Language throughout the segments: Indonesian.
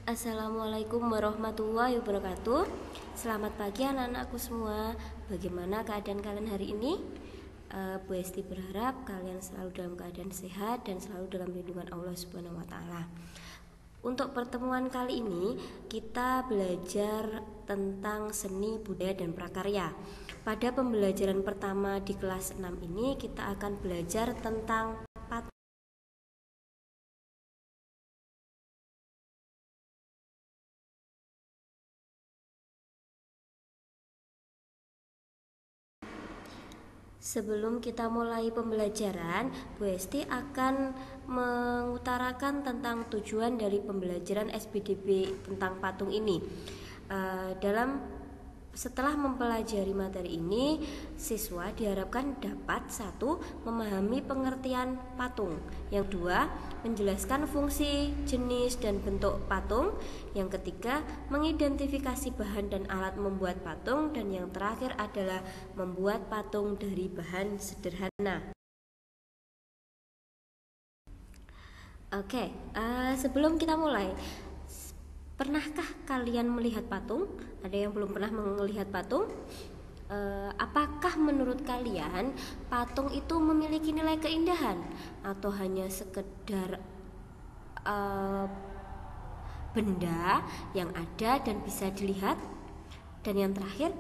Assalamualaikum warahmatullahi wabarakatuh. Selamat pagi anak-anakku semua. Bagaimana keadaan kalian hari ini? Bu Esti berharap kalian selalu dalam keadaan sehat dan selalu dalam lindungan Allah Subhanahu wa taala. Untuk pertemuan kali ini kita belajar tentang seni, budaya, dan prakarya. Pada pembelajaran pertama di kelas 6 ini kita akan belajar tentang patung. Sebelum kita mulai pembelajaran, Bu Esti akan mengutarakan tentang tujuan dari pembelajaran SPDB tentang patung ini. Setelah mempelajari materi ini, siswa diharapkan dapat 1. Memahami pengertian patung. Yang 2. Menjelaskan fungsi, jenis, dan bentuk patung. Yang ketiga, mengidentifikasi bahan dan alat membuat patung. Dan yang terakhir adalah membuat patung dari bahan sederhana. Oke, sebelum kita mulai, pernahkah kalian melihat patung? Ada yang belum pernah melihat patung? Apakah menurut kalian patung itu memiliki nilai keindahan atau hanya sekedar benda yang ada dan bisa dilihat? Dan yang terakhir,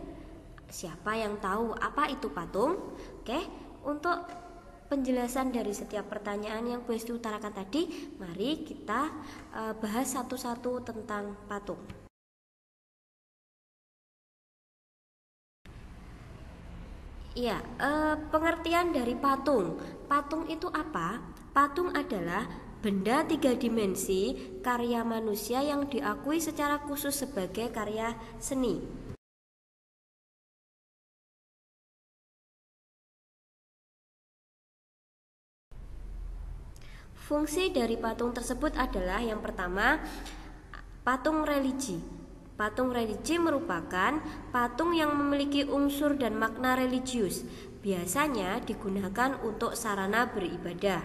siapa yang tahu apa itu patung? Oke, untuk penjelasan dari setiap pertanyaan yang Bu Esti utarakan tadi, mari kita bahas satu-satu tentang patung. Ya, pengertian dari patung. Patung itu apa? Patung adalah benda 3 dimensi karya manusia yang diakui secara khusus sebagai karya seni. Fungsi dari patung tersebut adalah yang pertama, patung religi. Patung religi merupakan patung yang memiliki unsur dan makna religius. Biasanya digunakan untuk sarana beribadah.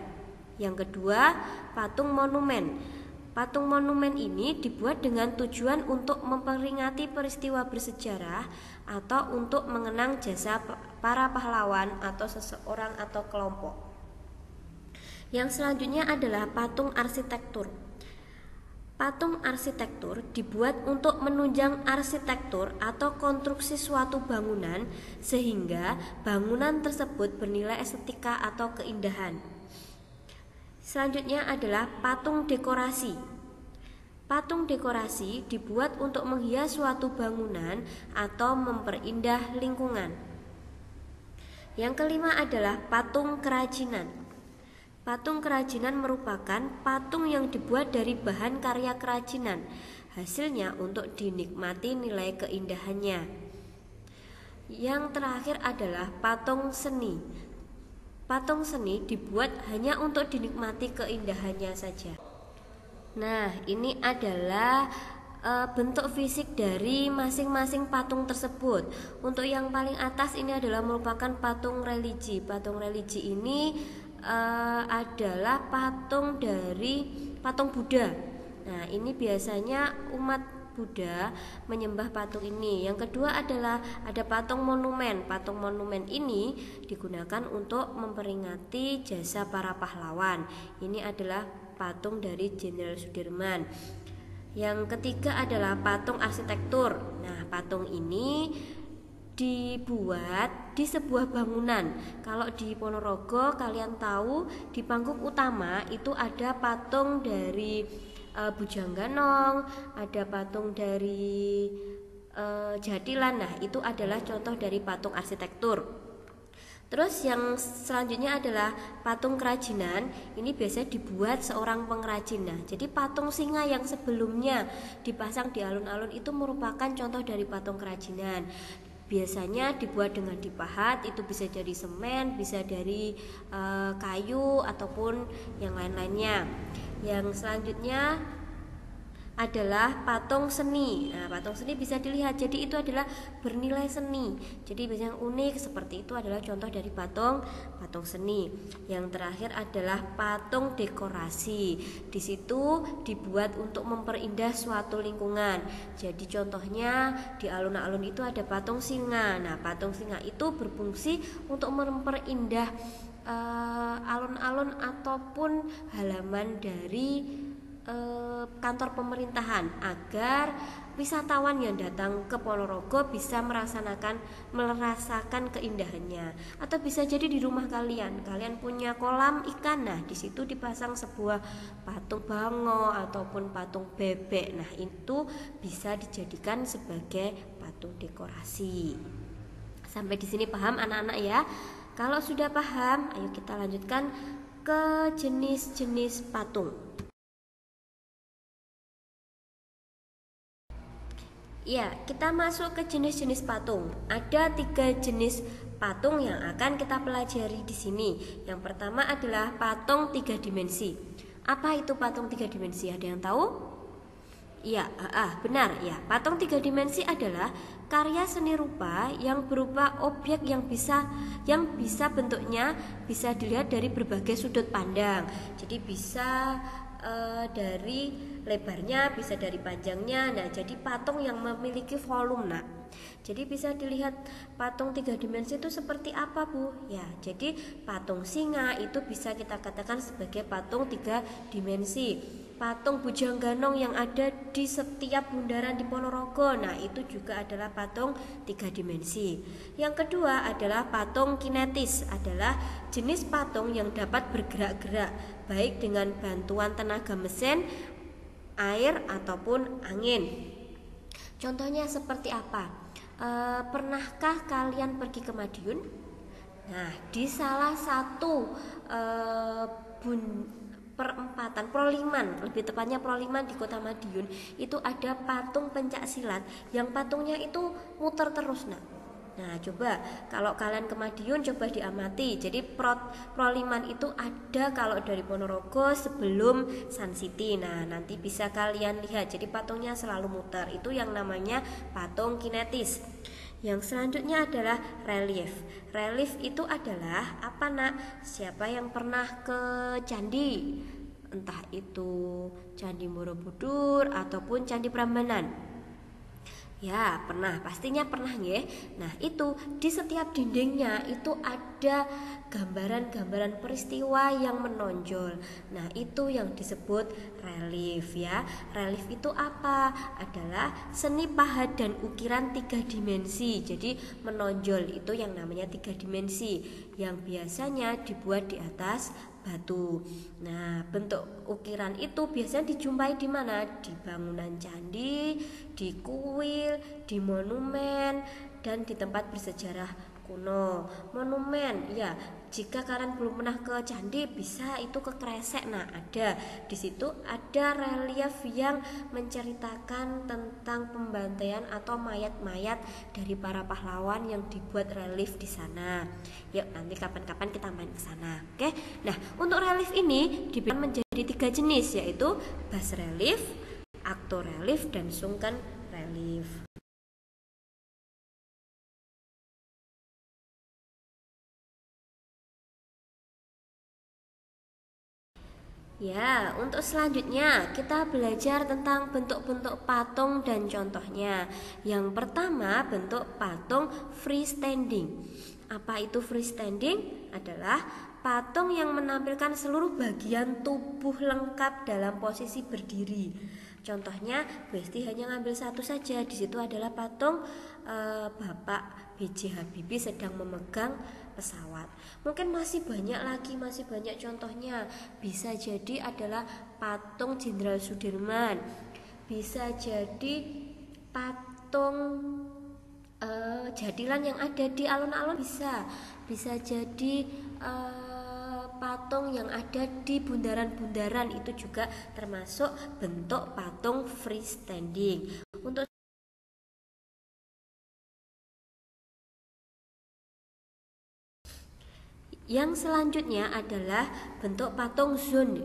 Yang kedua, patung monumen. Patung monumen ini dibuat dengan tujuan untuk memperingati peristiwa bersejarah atau untuk mengenang jasa para pahlawan atau seseorang atau kelompok. Yang selanjutnya adalah patung arsitektur. Patung arsitektur dibuat untuk menunjang arsitektur atau konstruksi suatu bangunan sehingga bangunan tersebut bernilai estetika atau keindahan. Selanjutnya adalah patung dekorasi. Patung dekorasi dibuat untuk menghias suatu bangunan atau memperindah lingkungan. Yang kelima adalah patung kerajinan. Patung kerajinan merupakan patung yang dibuat dari bahan karya kerajinan. Hasilnya untuk dinikmati nilai keindahannya. Yang terakhir adalah patung seni. Patung seni dibuat hanya untuk dinikmati keindahannya saja. Nah, ini adalah bentuk fisik dari masing-masing patung tersebut. Untuk yang paling atas ini adalah merupakan patung religi. Patung religi ini adalah patung dari patung Buddha. Nah, ini biasanya umat Buddha menyembah patung ini. Yang kedua adalah ada patung monumen. Patung monumen ini digunakan untuk memperingati jasa para pahlawan. Ini adalah patung dari Jenderal Sudirman. Yang ketiga adalah patung arsitektur. Nah, patung ini dibuat di sebuah bangunan. Kalau di Ponorogo kalian tahu di panggung utama itu ada patung dari Bujangganong, ada patung dari Jatilan. Nah, itu adalah contoh dari patung arsitektur. Terus yang selanjutnya adalah patung kerajinan. Ini biasanya dibuat seorang pengrajin. Nah, jadi patung singa yang sebelumnya dipasang di alun-alun itu merupakan contoh dari patung kerajinan. Biasanya dibuat dengan dipahat, itu bisa dari semen, bisa dari kayu ataupun yang lain-lainnya. Yang selanjutnya adalah patung seni. Nah, patung seni bisa dilihat, jadi itu adalah bernilai seni. Jadi biasanya yang unik seperti itu adalah contoh dari patung seni. Yang terakhir adalah patung dekorasi. Di situ dibuat untuk memperindah suatu lingkungan. Jadi contohnya di alun-alun itu ada patung singa. Nah, patung singa itu berfungsi untuk memperindah alun-alun ataupun halaman dari kantor pemerintahan agar wisatawan yang datang ke Ponorogo bisa merasakan keindahannya. Atau bisa jadi di rumah kalian punya kolam ikan, nah di situ dipasang sebuah patung bango ataupun patung bebek. Nah itu bisa dijadikan sebagai patung dekorasi. Sampai di sini paham anak-anak ya? Kalau sudah paham, ayo kita lanjutkan ke jenis-jenis patung. Ya, kita masuk ke jenis-jenis patung. Ada 3 jenis patung yang akan kita pelajari di sini. Yang pertama adalah patung 3 dimensi. Apa itu patung 3 dimensi? Ada yang tahu? Iya, benar ya. Patung 3 dimensi adalah karya seni rupa yang berupa objek yang bisa bentuknya bisa dilihat dari berbagai sudut pandang. Jadi bisa dari lebarnya, bisa dari panjangnya. Nah, jadi patung yang memiliki volume. Nah, jadi bisa dilihat patung 3 dimensi itu seperti apa, Bu? Ya, jadi patung singa itu bisa kita katakan sebagai patung 3 dimensi. Patung Bujang Ganong yang ada di setiap bundaran di Ponorogo, nah itu juga adalah patung 3 dimensi. Yang kedua adalah patung kinetis, adalah jenis patung yang dapat bergerak-gerak baik dengan bantuan tenaga mesin, air ataupun angin. Contohnya seperti apa? Pernahkah kalian pergi ke Madiun? Nah, di salah satu perempatan Proliman, lebih tepatnya Proliman di Kota Madiun, itu ada patung pencak silat yang patungnya itu muter terus. Nah, coba kalau kalian ke Madiun coba diamati. Jadi Proliman itu ada kalau dari Ponorogo sebelum Sun City. Nah, nanti bisa kalian lihat. Jadi patungnya selalu muter. Itu yang namanya patung kinetis. Yang selanjutnya adalah relief. Relief itu adalah apa, Nak? Siapa yang pernah ke candi? Entah itu Candi Borobudur ataupun Candi Prambanan. Ya, pernah, pastinya pernah ya. Nah, itu di setiap dindingnya itu ada gambaran-gambaran peristiwa yang menonjol. Nah, itu yang disebut relief ya. Relief itu apa? Adalah seni pahat dan ukiran 3 dimensi. Jadi menonjol itu yang namanya 3 dimensi yang biasanya dibuat di atas batu. Nah, bentuk ukiran itu biasanya dijumpai di mana? Di bangunan candi, di kuil, di monumen, dan di tempat bersejarah kuno. Monumen, ya, jika kalian belum pernah ke candi, bisa itu ke Kresek. Nah, ada di situ ada relief yang menceritakan tentang pembantaian atau mayat-mayat dari para pahlawan yang dibuat relief di sana. Yuk, nanti kapan-kapan kita main ke sana. Oke. Nah, untuk relief ini dibagi menjadi 3 jenis, yaitu bas relief, akto relief, dan sungkan relief. Ya, untuk selanjutnya kita belajar tentang bentuk-bentuk patung dan contohnya. Yang pertama, bentuk patung freestanding. Apa itu freestanding? Adalah patung yang menampilkan seluruh bagian tubuh lengkap dalam posisi berdiri. Contohnya, Besti hanya ngambil satu saja. Di situ adalah patung Bapak B.J. Habibie sedang memegang pesawat. Mungkin masih banyak contohnya. Bisa jadi adalah patung Jenderal Sudirman, bisa jadi patung jadilan yang ada di alun-alun, bisa jadi patung yang ada di bundaran-bundaran, itu juga termasuk bentuk patung freestanding. Untuk yang selanjutnya adalah bentuk patung zone.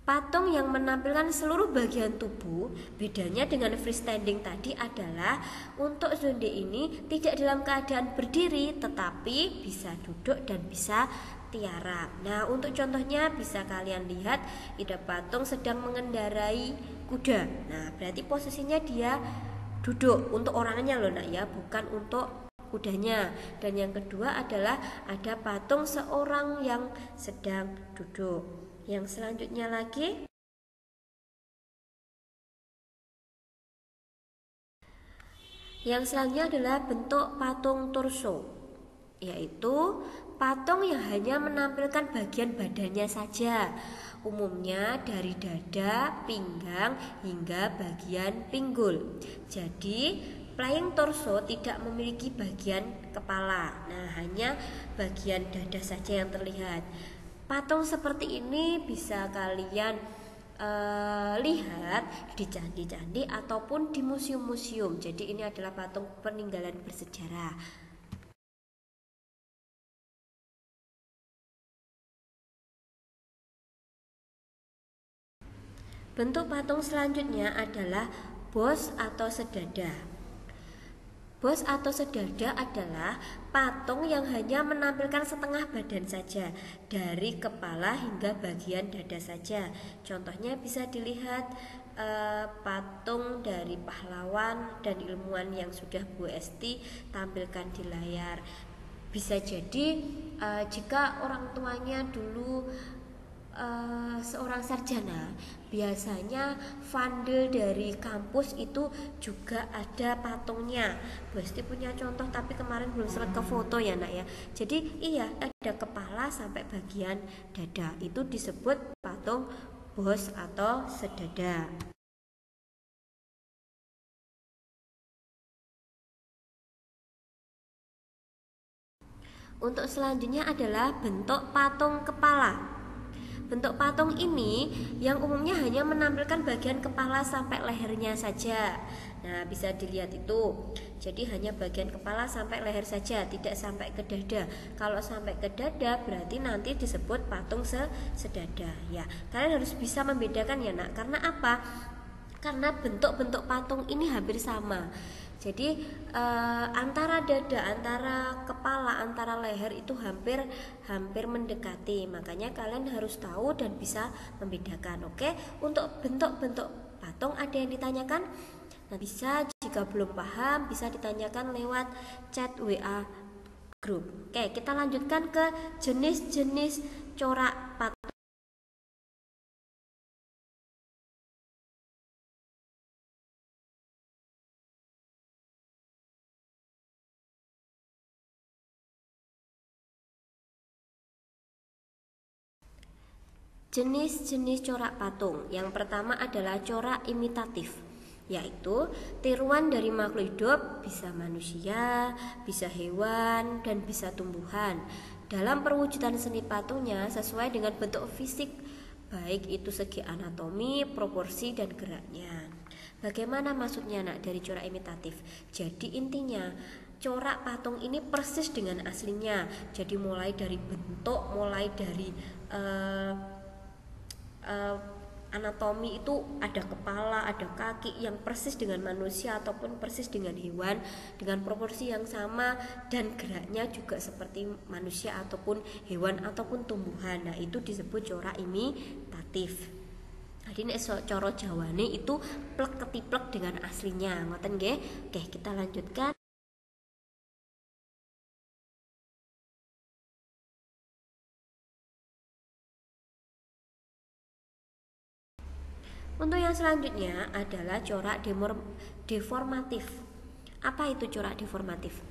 Patung yang menampilkan seluruh bagian tubuh, bedanya dengan freestanding tadi adalah untuk zonde ini tidak dalam keadaan berdiri tetapi bisa duduk dan bisa tiarap. Nah, untuk contohnya bisa kalian lihat ada patung sedang mengendarai kuda. Nah, berarti posisinya dia duduk untuk orangnya loh nak ya, bukan untuk kudanya. Dan yang kedua adalah ada patung seorang yang sedang duduk. Yang selanjutnya lagi, adalah bentuk patung torso, yaitu patung yang hanya menampilkan bagian badannya saja, umumnya dari dada, pinggang, hingga bagian pinggul. Jadi flying torso tidak memiliki bagian kepala. Nah, hanya bagian dada saja yang terlihat. Patung seperti ini bisa kalian lihat di candi-candi ataupun di museum-museum. Jadi ini adalah patung peninggalan bersejarah. Bentuk patung selanjutnya adalah bos atau sedada. Bos atau sedada adalah patung yang hanya menampilkan setengah badan saja, dari kepala hingga bagian dada saja. Contohnya bisa dilihat patung dari pahlawan dan ilmuwan yang sudah Bu Esti tampilkan di layar. Bisa jadi jika orang tuanya dulu seorang sarjana, biasanya vandel dari kampus itu juga ada patungnya. Bu Esti punya contoh tapi kemarin belum sempat ke foto ya nak ya. Jadi iya, ada kepala sampai bagian dada, itu disebut patung bos atau sedada. Untuk selanjutnya adalah bentuk patung kepala. Bentuk patung ini yang umumnya hanya menampilkan bagian kepala sampai lehernya saja. Nah, bisa dilihat itu. Jadi hanya bagian kepala sampai leher saja, tidak sampai ke dada. Kalau sampai ke dada berarti nanti disebut patung sedada. Ya, kalian harus bisa membedakan ya nak. Karena apa? Karena bentuk-bentuk patung ini hampir sama. Jadi antara dada, antara kepala, antara leher itu hampir mendekati. Makanya kalian harus tahu dan bisa membedakan. Oke, untuk bentuk-bentuk patung ada yang ditanyakan? Nah, bisa jika belum paham bisa ditanyakan lewat chat WA grup. Oke, kita lanjutkan ke jenis-jenis corak patung. Jenis-jenis corak patung. Yang pertama adalah corak imitatif, yaitu tiruan dari makhluk hidup, bisa manusia, bisa hewan, dan bisa tumbuhan. Dalam perwujudan seni patungnya sesuai dengan bentuk fisik, baik itu segi anatomi, proporsi, dan geraknya. Bagaimana maksudnya nak dari corak imitatif? Jadi intinya corak patung ini persis dengan aslinya. Jadi mulai dari bentuk, mulai dari anatomi itu ada kepala, ada kaki yang persis dengan manusia ataupun persis dengan hewan, dengan proporsi yang sama, dan geraknya juga seperti manusia ataupun hewan ataupun tumbuhan. Nah, itu disebut corak imitatif. Jadi nek cara Jawane itu plek ketiplek dengan aslinya. Ngoten nggih? Oke, kita lanjutkan. Untuk yang selanjutnya adalah corak deformatif. Apa itu corak deformatif?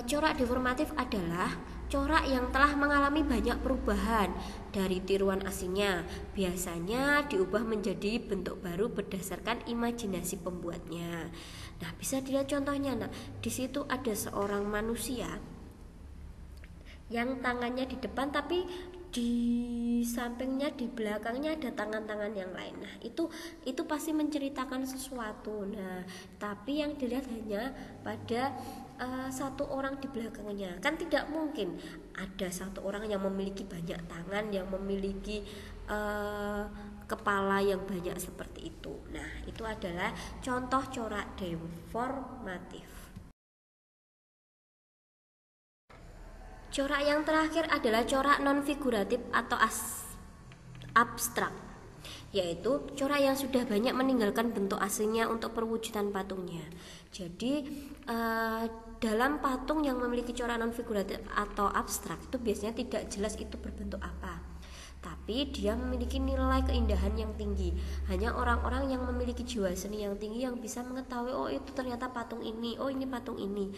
Corak deformatif adalah corak yang telah mengalami banyak perubahan dari tiruan aslinya. Biasanya diubah menjadi bentuk baru berdasarkan imajinasi pembuatnya. Nah, bisa dilihat contohnya. Nah, di situ ada seorang manusia yang tangannya di depan tapi di sampingnya, di belakangnya ada tangan-tangan yang lain. Nah, itu pasti menceritakan sesuatu. Nah, tapi yang dilihat hanya pada satu orang di belakangnya. Kan tidak mungkin ada satu orang yang memiliki banyak tangan, yang memiliki kepala yang banyak seperti itu. Nah, itu adalah contoh corak deformatif. Corak yang terakhir adalah corak non-figuratif atau abstrak, yaitu corak yang sudah banyak meninggalkan bentuk aslinya untuk perwujudan patungnya. Jadi dalam patung yang memiliki corak non-figuratif atau abstrak itu biasanya tidak jelas itu berbentuk apa, tapi dia memiliki nilai keindahan yang tinggi. Hanya orang-orang yang memiliki jiwa seni yang tinggi yang bisa mengetahui, oh itu ternyata patung ini, oh ini patung ini.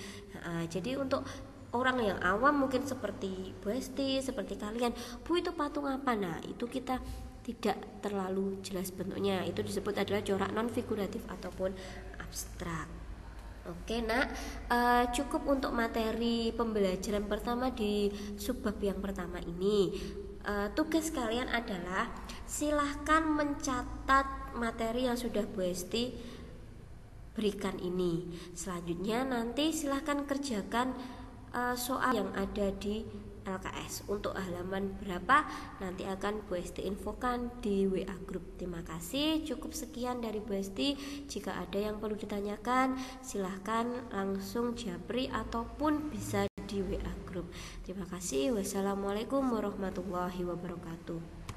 Jadi untuk orang yang awam mungkin seperti Bu Esti, seperti kalian, Bu itu patung apa? Nah, itu kita tidak terlalu jelas bentuknya. Itu disebut adalah corak non figuratif ataupun abstrak. Oke, Nak, cukup untuk materi pembelajaran pertama di subbab yang pertama ini. Tugas kalian adalah silahkan mencatat materi yang sudah Bu Esti berikan ini. Selanjutnya nanti silahkan kerjakan soal yang ada di LKS. Untuk halaman berapa nanti akan Bu Esti infokan di WA Group. Terima kasih, cukup sekian dari Bu Esti. Jika ada yang perlu ditanyakan silahkan langsung japri ataupun bisa di WA Group. Terima kasih. Wassalamualaikum warahmatullahi wabarakatuh.